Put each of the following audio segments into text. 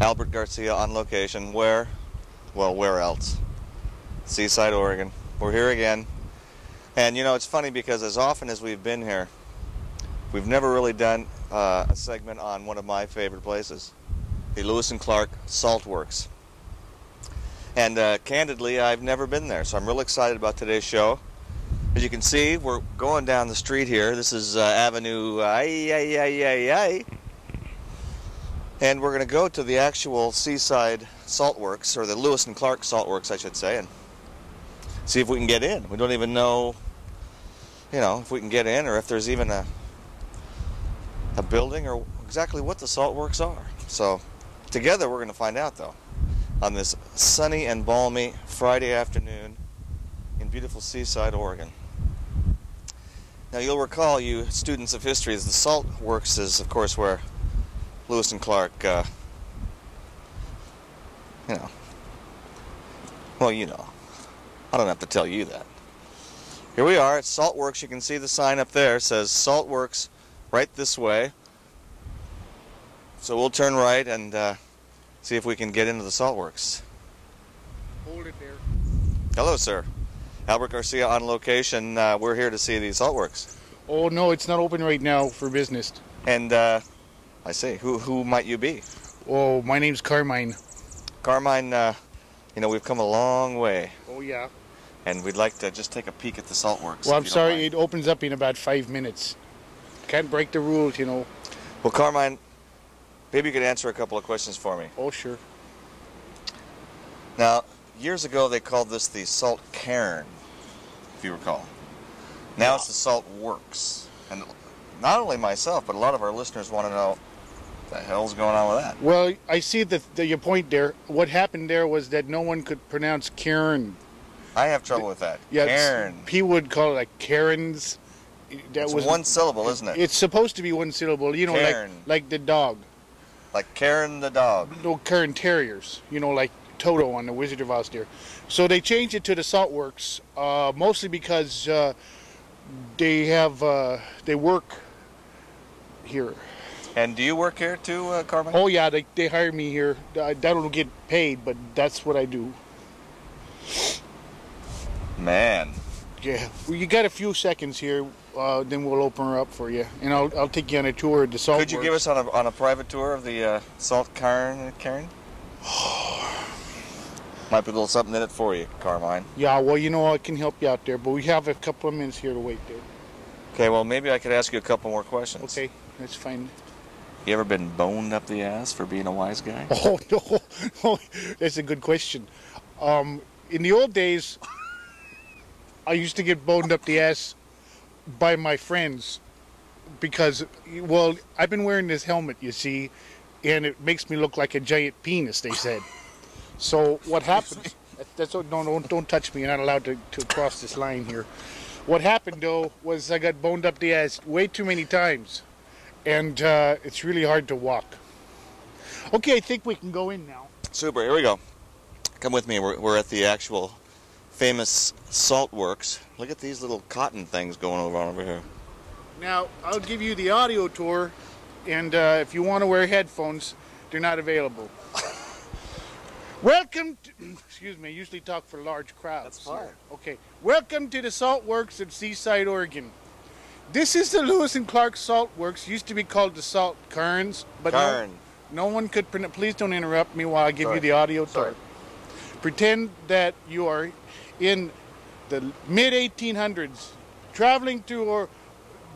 Albert Garcia on location. Where? Well, where else? Seaside, Oregon. We're here again. And you know, it's funny because as often as we've been here, we've never really done a segment on one of my favorite places, the Lewis and Clark Salt Works. And candidly, I've never been there, so I'm real excited about today's show. As you can see, we're going down the street here. This is Avenue I. And we're going to go to the actual Seaside Salt Works, or the Lewis and Clark Salt Works, I should say, and see if we can get in. We don't even know, you know, if we can get in or if there's even a building or exactly what the salt works are. So together we're going to find out, though, on this sunny and balmy Friday afternoon in beautiful Seaside, Oregon. Now you'll recall, you students of history, the salt works is, of course, where Lewis and Clark, you know, well, you know, I don't have to tell you that. Here we are at Salt Works. You can see the sign up there. It says Salt Works right this way. So we'll turn right and see if we can get into the Salt Works. Hold it there. Hello, sir. Albert Garcia on location. We're here to see the Salt Works. Oh, no, it's not open right now for business. And I see. Who might you be? Oh, my name's Carmine. Carmine, you know, we've come a long way. Oh, yeah. And we'd like to just take a peek at the Salt Works. Well, I'm sorry, it opens up in about 5 minutes. Can't break the rules, you know. Well, Carmine, maybe you could answer a couple of questions for me. Oh, sure. Now, years ago they called this the Salt Cairn, if you recall. Now it's the Salt Works. And not only myself, but a lot of our listeners want to know what the hell's going on with that. Well, I see your point there. What happened there was that no one could pronounce Cairn. I have trouble with that. Yeah, Cairn. People would call it like Cairns. It's one syllable, isn't it? It's supposed to be one syllable, you know, Cairn. like the dog. Like Cairn the dog. No, Cairn Terriers, you know, like Toto on the Wizard of Oz there. So they changed it to the Salt Works, mostly because they work here. And do you work here too, Carmine? Oh yeah, they hire me here. I don't get paid, but that's what I do. Man. Yeah, well, you got a few seconds here, then we'll open her up for you, and I'll take you on a tour of the Salt Works. Could you give us on a private tour of the Salt Cairn? Might be a little something in it for you, Carmine. Yeah, well, you know, I can help you out there, but we have a couple of minutes here to wait there. Okay, well, maybe I could ask you a couple more questions. Okay, that's fine. You ever been boned up the ass for being a wise guy? Oh, no. Oh, that's a good question. In the old days, I used to get boned up the ass by my friends because, well, I've been wearing this helmet, you see, and it makes me look like a giant penis, they said. So what happened, don't touch me, you're not allowed to cross this line here. What happened, though, was I got boned up the ass way too many times, and it's really hard to walk. Okay, I think we can go in now. Super, here we go. Come with me, we're at the actual famous Salt Works. Look at these little cotton things going on over here. Now, I'll give you the audio tour, and if you want to wear headphones, they're not available. Welcome to, excuse me, I usually talk for large crowds. That's fine. Okay. Welcome to the Salt Works at Seaside, Oregon. This is the Lewis and Clark Salt Works. Used to be called the Salt Cairns, but no one could pronounce. Please don't interrupt me while I give you the audio tour. Pretend that you are in the mid-1800s, traveling through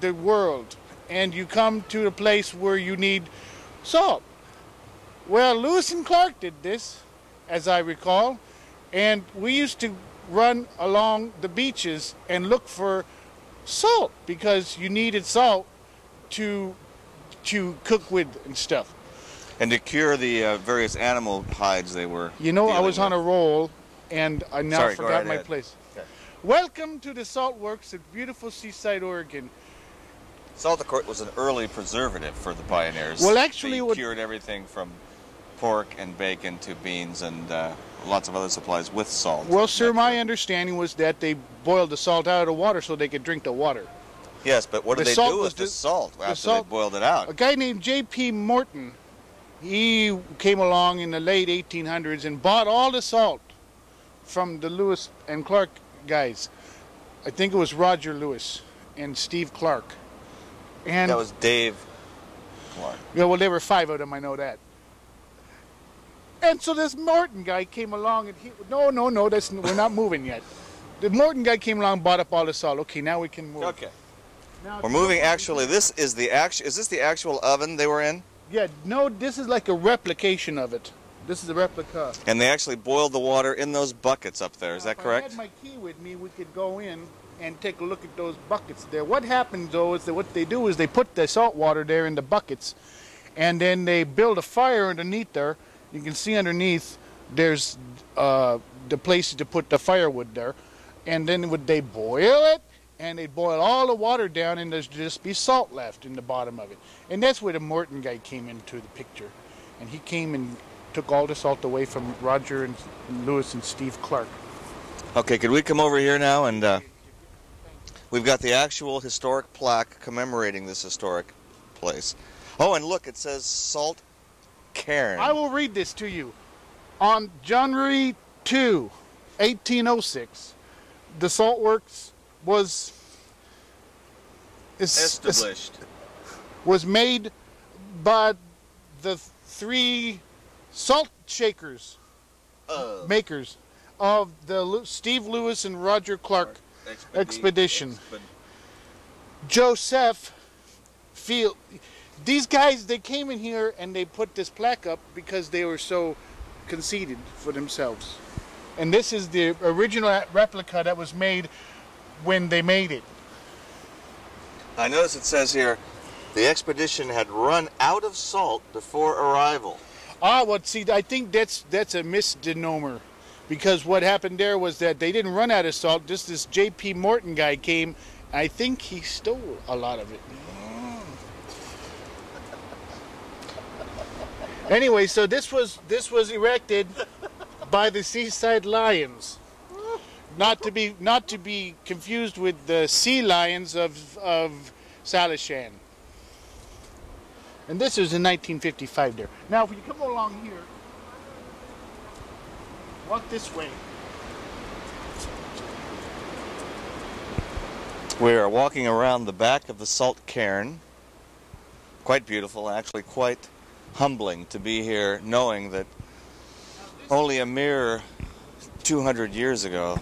the world, and you come to a place where you need salt. Well, Lewis and Clark did this, as I recall, and we used to run along the beaches and look for salt because you needed salt to cook with and stuff. And to cure the various animal hides they were. You know, I was on a roll, and I now forgot my place. Okay. Welcome to the Salt Works at beautiful Seaside, Oregon. Salt, of course, was an early preservative for the pioneers. Well, actually, they cured everything from pork and bacon to beans and lots of other supplies with salt. Well, sir, my understanding was that they boiled the salt out of the water so they could drink the water. Yes, but what did they do with the salt after they boiled it out? A guy named J.P. Morton he came along in the late 1800s and bought all the salt from the Lewis and Clark guys. I think it was Roger Lewis and Steve Clark. And that was Dave Clark. Yeah, well, there were 5 of them, I know that. And so this Morton guy came along and he, no, we're not moving yet. The Morton guy came along and bought up all the salt. Okay, now we can move. Okay. Now, we're moving. Actually, this is the is this the actual oven they were in? Yeah, no, this is like a replication of it. This is a replica. And they actually boiled the water in those buckets up there. Is that correct? If I had my key with me, we could go in and take a look at those buckets there. What happens, though, is that what they do is they put the salt water there in the buckets, and then they build a fire underneath there. You can see underneath there's the places to put the firewood there, and then they boil it, and they boil all the water down, and there's just be salt left in the bottom of it. And that's where the Morton guy came into the picture, and he came and took all the salt away from Roger and Lewis and Steve Clark. Okay, could we come over here now? And we've got the actual historic plaque commemorating this historic place. Oh, and look, it says Salt Cairn. I will read this to you. On January 2, 1806, the salt works was established. Was made by the 3 salt shakers, makers of the Steve Lewis and Roger Clark expedition. Joseph Field. These guys, they came in here and they put this plaque up because they were so conceited for themselves. And this is the original replica that was made when they made it. I notice it says here, the expedition had run out of salt before arrival. Ah, well, see, I think that's a misnomer, because what happened there was that they didn't run out of salt. Just this J.P. Morton guy came. I think he stole a lot of it. Anyway, so this was erected by the Seaside Lions, not to be confused with the Sea Lions of Salishan. And this was in 1955 there. Now, if you come along here, walk this way. We are walking around the back of the Salt Cairn. Quite beautiful, actually quite humbling to be here, knowing that only a mere 200 years ago,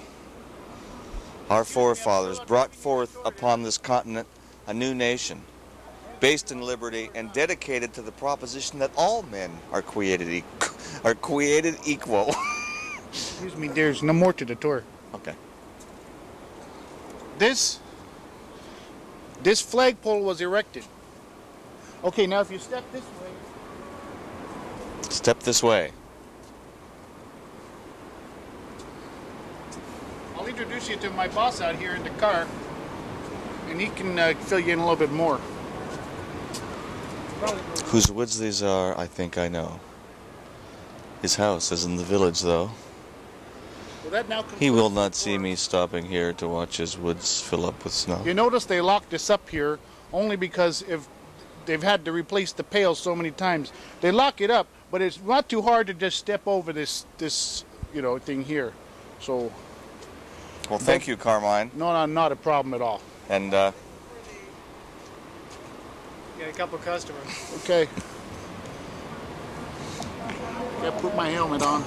our forefathers brought forth upon this continent a new nation, based in liberty and dedicated to the proposition that all men are created equal. Excuse me, there's no more to the tour. Okay. This flagpole was erected. Okay, now if you step this way. Step this way. I'll introduce you to my boss out here in the car, and he can fill you in a little bit more. Whose woods these are, I think I know. His house is in the village, though. Well, that now he will not see me stopping here to watch his woods fill up with snow. You notice they locked this up here only because if they've had to replace the pail so many times. They lock it up, but it's not too hard to just step over this thing here. So. Well, thank you, Carmine. No, not a problem at all. And got a couple customers. Okay. Gotta put my helmet on.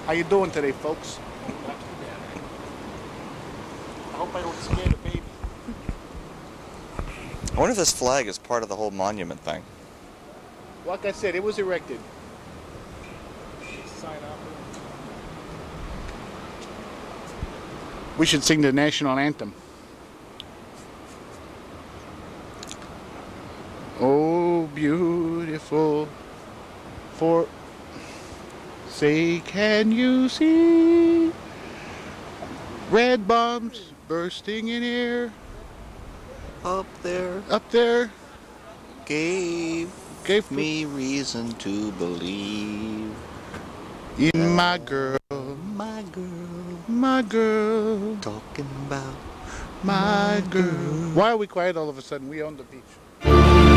How you doing today, folks? I hope I don't scare the baby. I wonder if this flag is part of the whole monument thing. Like I said, it was erected. Sign up. We should sing the national anthem. Oh, beautiful, for say, can you see red bombs bursting in air? Up there, gave me reason to believe in my girl, talking about my girl. Why are we quiet all of a sudden? We on the beach.